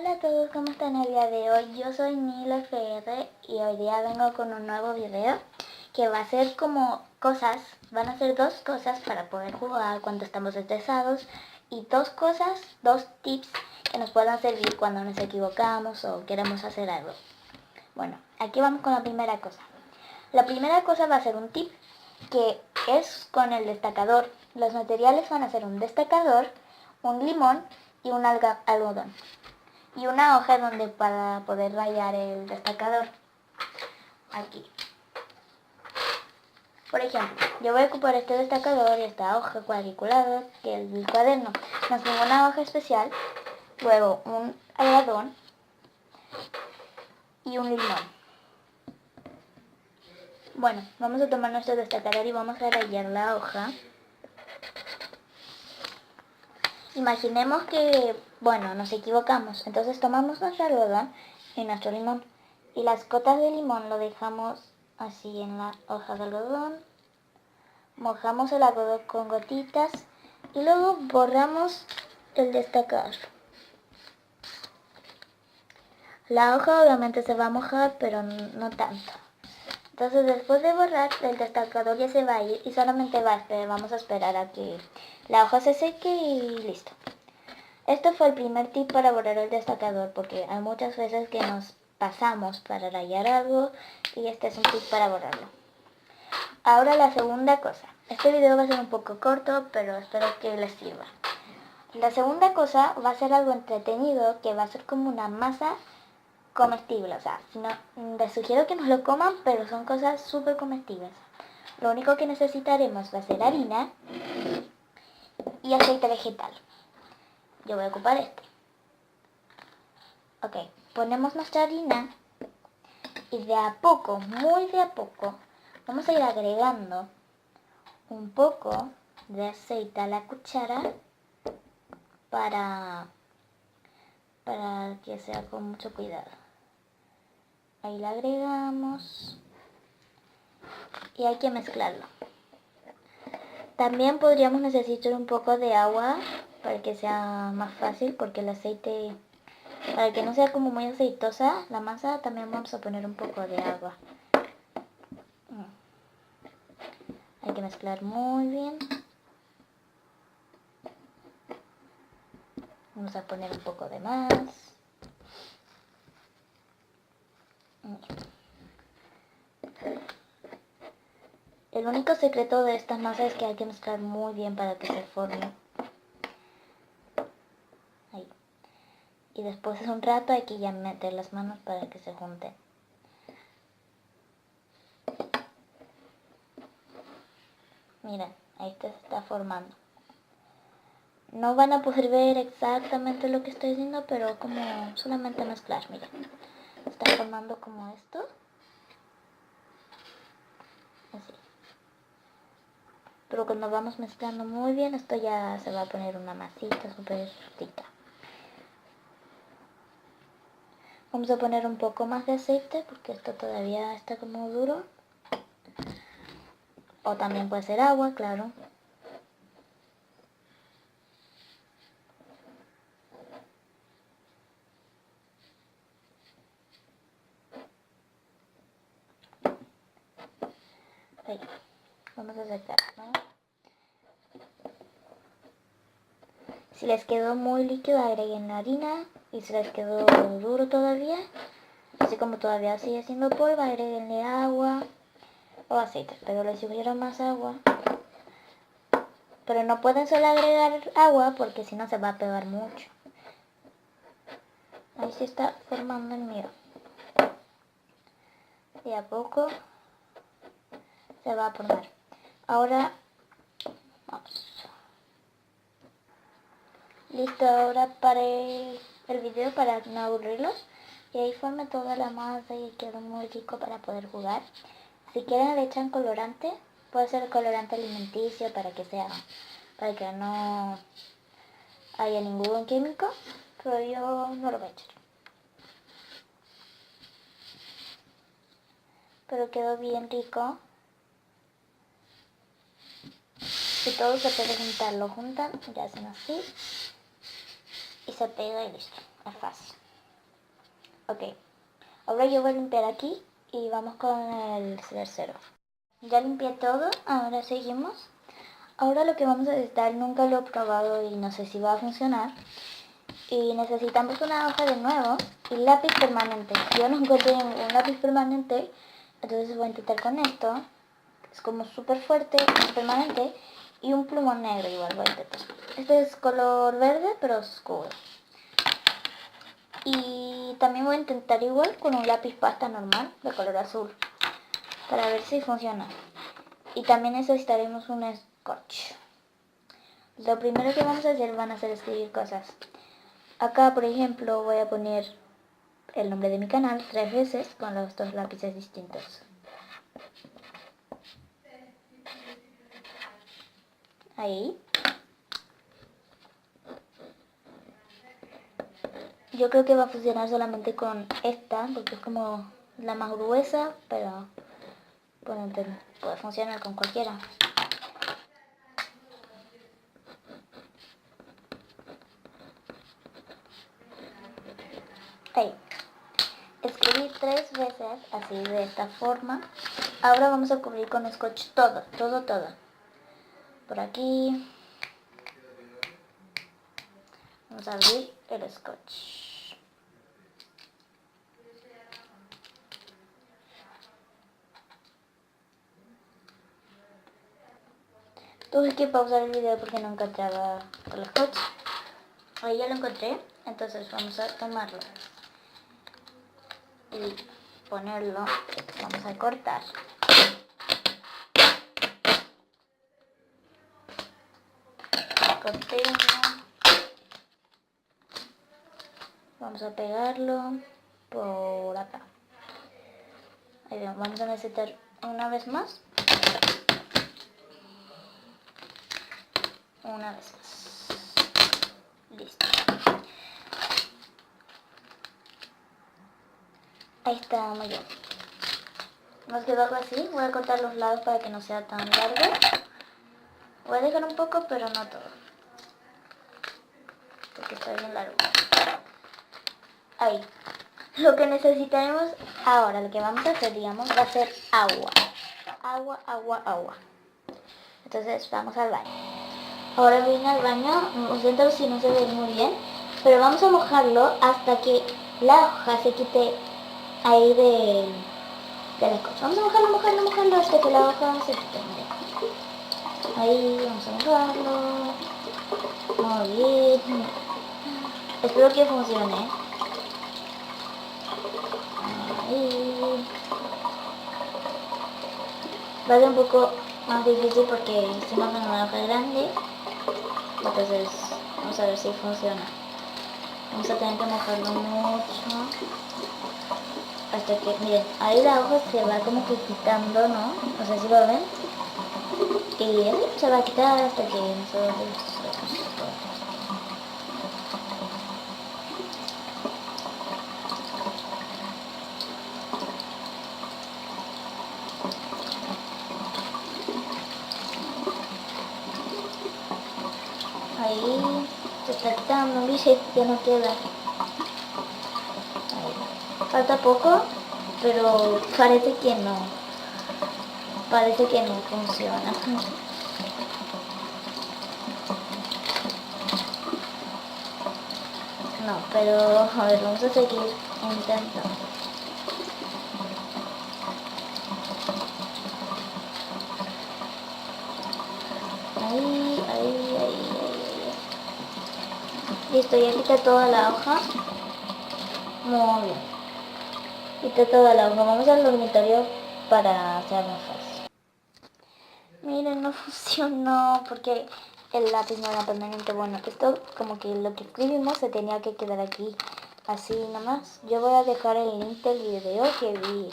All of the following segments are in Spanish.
Hola a todos, ¿cómo están el día de hoy? Yo soy Nila FR y hoy día vengo con un nuevo video que va a ser como van a ser dos cosas para poder jugar cuando estamos estresados y dos tips que nos puedan servir cuando nos equivocamos o queremos hacer algo. Bueno, aquí vamos con la primera cosa. La primera cosa va a ser un tip que es con el destacador. Los materiales van a ser un destacador, un limón y un algodón. Y una hoja para poder rayar el destacador. Aquí. Por ejemplo, yo voy a ocupar este destacador y esta hoja cuadriculada, que el cuaderno no tengo una hoja especial, luego un algodón y un limón. Bueno, vamos a tomar nuestro destacador y vamos a rayar la hoja. Imaginemos que, nos equivocamos, entonces tomamos nuestro algodón y nuestro limón y las gotas de limón lo dejamos así en la hoja de algodón, mojamos el algodón con gotitas y luego borramos el destacador. La hoja obviamente se va a mojar, pero no tanto. Entonces después de borrar, el destacador ya se va a ir y solamente vamos a esperar a que la hoja se seque y listo. Esto fue el primer tip para borrar el destacador porque hay muchas veces que nos pasamos para rayar algo y este es un tip para borrarlo. Ahora la segunda cosa. Este video va a ser un poco corto, pero espero que les sirva. La segunda cosa va a ser algo entretenido que va a ser como una masa comestible. O sea, les sugiero que no lo coman, pero son cosas súper comestibles. Lo único que necesitaremos va a ser harina y aceite vegetal. Yo voy a ocupar este. Ok, ponemos nuestra harina y de a poco, muy de a poco, vamos a ir agregando un poco de aceite a la cuchara para que sea con mucho cuidado. Ahí la agregamos y hay que mezclarlo. También podríamos necesitar un poco de agua para que sea más fácil, porque el aceite, para que no sea como muy aceitosa la masa, también vamos a poner un poco de agua. Hay que mezclar muy bien. Vamos a poner un poco de más. El único secreto de esta masa es que hay que mezclar muy bien para que se forme. Ahí. Y después de un rato hay que ya meter las manos para que se junten. Miren, ahí se está formando. No van a poder ver exactamente lo que estoy haciendo, pero como solamente mezclar, miren. Está formando como esto. Así. Pero cuando vamos mezclando muy bien, esto ya se va a poner una masita súper rica. Vamos a poner un poco más de aceite porque esto todavía está como duro. O también puede ser agua, claro. Ahí. Vamos a sacar, ¿no? Si les quedó muy líquido, agreguen la harina. Y si les quedó duro todavía, así como todavía sigue siendo polvo, agreguenle agua o aceite. Pero les sugiero más agua. Pero no pueden solo agregar agua porque si no se va a pegar mucho. Ahí se está formando el mío. De a poco se va a formar. Ahora, vamos. Listo, ahora paré el video para no aburrirlos. Y ahí formé toda la masa y quedó muy rico para poder jugar. Si quieren le echan colorante. Puede ser colorante alimenticio para que no haya ningún químico. Pero yo no lo voy a echar. Pero quedó bien rico. Si todo se puede juntar, lo juntan, ya hacen así y se pega y listo, es fácil. Ok, ahora yo voy a limpiar aquí y vamos con el tercero. Ya limpié todo, ahora seguimos. Ahora lo que vamos a necesitar, nunca lo he probado y no sé si va a funcionar. Y necesitamos una hoja de nuevo y lápiz permanente. Yo no encontré un lápiz permanente, entonces voy a intentar con esto. Es como súper fuerte, permanente. Y un plumón negro igual voy a intentar. Este es color verde pero oscuro. Y también voy a intentar igual con un lápiz pasta normal de color azul, para ver si funciona. Y también necesitaremos un scotch. Lo primero que vamos a hacer van a ser escribir cosas. Acá, por ejemplo, voy a poner el nombre de mi canal 3 veces con los 2 lápices distintos. Ahí. Yo creo que va a funcionar solamente con esta, porque es como la más gruesa, pero puede funcionar con cualquiera. Ahí. Escribí 3 veces, así de esta forma. Ahora vamos a cubrir con scotch todo. Por aquí. Vamos a abrir el scotch. Tuve que pausar el video porque no encontraba el scotch. Ahí ya lo encontré, entonces vamos a tomarlo y ponerlo. Vamos a cortar. Corté uno. Vamos a pegarlo por acá. Ahí vamos a necesitar una vez más. Una vez más. Listo. Ahí está, muy bien. Nos quedó algo así. Voy a cortar los lados para que no sea tan largo. Voy a dejar un poco, pero no todo, porque está bien largo. Ahí. Lo que necesitaremos ahora, lo que vamos a hacer, digamos, va a ser agua. Agua. Entonces vamos al baño. Ahora vine al baño, lo siento si no se ve muy bien, pero vamos a mojarlo hasta que la hoja se quite ahí de la cosa. Vamos a mojarlo hasta que la hoja se quite. Ahí vamos a mojarlo. Muy bien. Espero que funcione. Ahí. Va a ser un poco más difícil porque hicimos una hoja grande. Entonces vamos a ver si funciona. Vamos a tener que mojarlo mucho hasta que, miren, ahí la hoja se va como que quitando, ¿no? No sé si lo ven. Y así se va a quitar hasta que nosotros. Ahí se está quitando, ¿viste? Ya no queda. Ahí. Falta poco, pero parece que no. Parece que no funciona. No, pero a ver, vamos a seguir intentando. Ahí. Listo, ya quité toda la hoja. Muy bien. Quité toda la hoja. Vamos al dormitorio para hacer más fácil. Miren, no funcionó porque el lápiz no era permanente. Bueno, esto como que lo que escribimos se tenía que quedar aquí. Así nomás. Yo voy a dejar el link del video que vi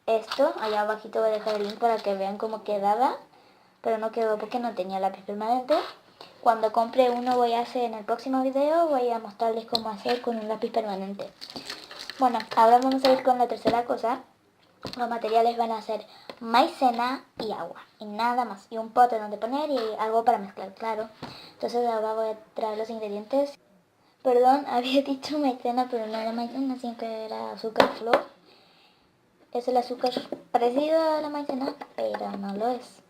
esto. Allá abajito voy a dejar el link para que vean cómo quedaba. Pero no quedó porque no tenía lápiz permanente. Cuando compre uno voy a hacer en el próximo video, voy a mostrarles cómo hacer con un lápiz permanente. Bueno, ahora vamos a ir con la tercera cosa. Los materiales van a ser maicena y agua y nada más. Y un pote donde poner y algo para mezclar, claro. Entonces ahora voy a traer los ingredientes. Perdón, había dicho maicena, pero no era maicena, sino que era azúcar flor. Es el azúcar parecido a la maicena, pero no lo es.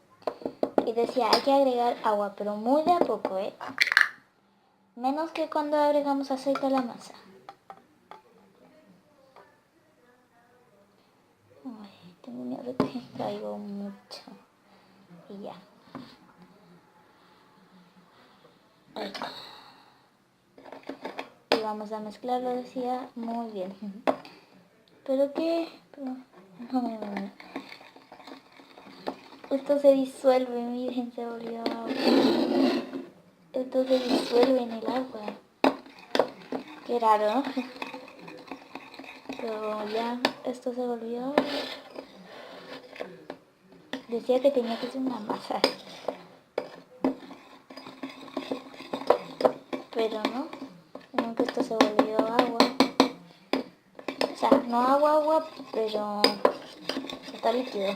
Y decía, hay que agregar agua, pero muy de a poco, ¿eh? Menos que cuando agregamos aceite a la masa. Ay, tengo miedo de que caigo mucho. Y ya. Ahí. Y vamos a mezclarlo, decía, muy bien. ¿Pero qué? No. Esto se disuelve, miren, se volvió agua. Esto se disuelve en el agua. Qué raro, ¿no? Pero ya, esto se volvió agua. Decía que tenía que ser una masa. Pero no, sino que esto se volvió agua. O sea, no agua, pero está líquido.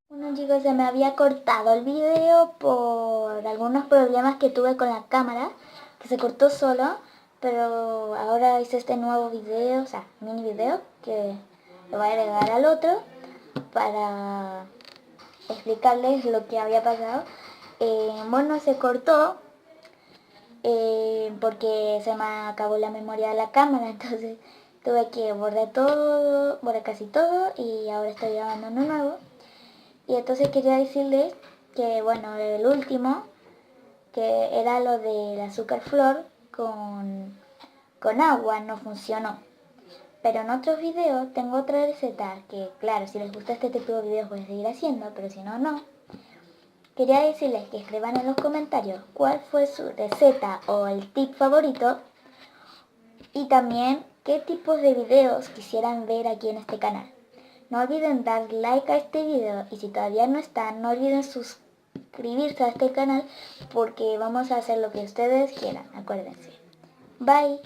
Bueno chicos, se me había cortado el video por algunos problemas que tuve con la cámara, que se cortó solo, pero ahora hice este nuevo video, o sea, mini video, que lo voy a agregar al otro para explicarles lo que había pasado. Bueno, se cortó porque se me acabó la memoria de la cámara, entonces tuve que borrar casi todo y ahora estoy grabando uno nuevo. Y entonces quería decirles que, bueno, el último, que era lo del azúcar flor con agua, no funcionó. Pero en otros videos tengo otra receta que, claro, si les gusta este tipo de videos voy a seguir haciendo, pero si no, no. Quería decirles que escriban en los comentarios cuál fue su receta o el tip favorito y también qué tipos de videos quisieran ver aquí en este canal. No olviden dar like a este video y si todavía no están, no olviden suscribirse a este canal porque vamos a hacer lo que ustedes quieran, acuérdense. Bye.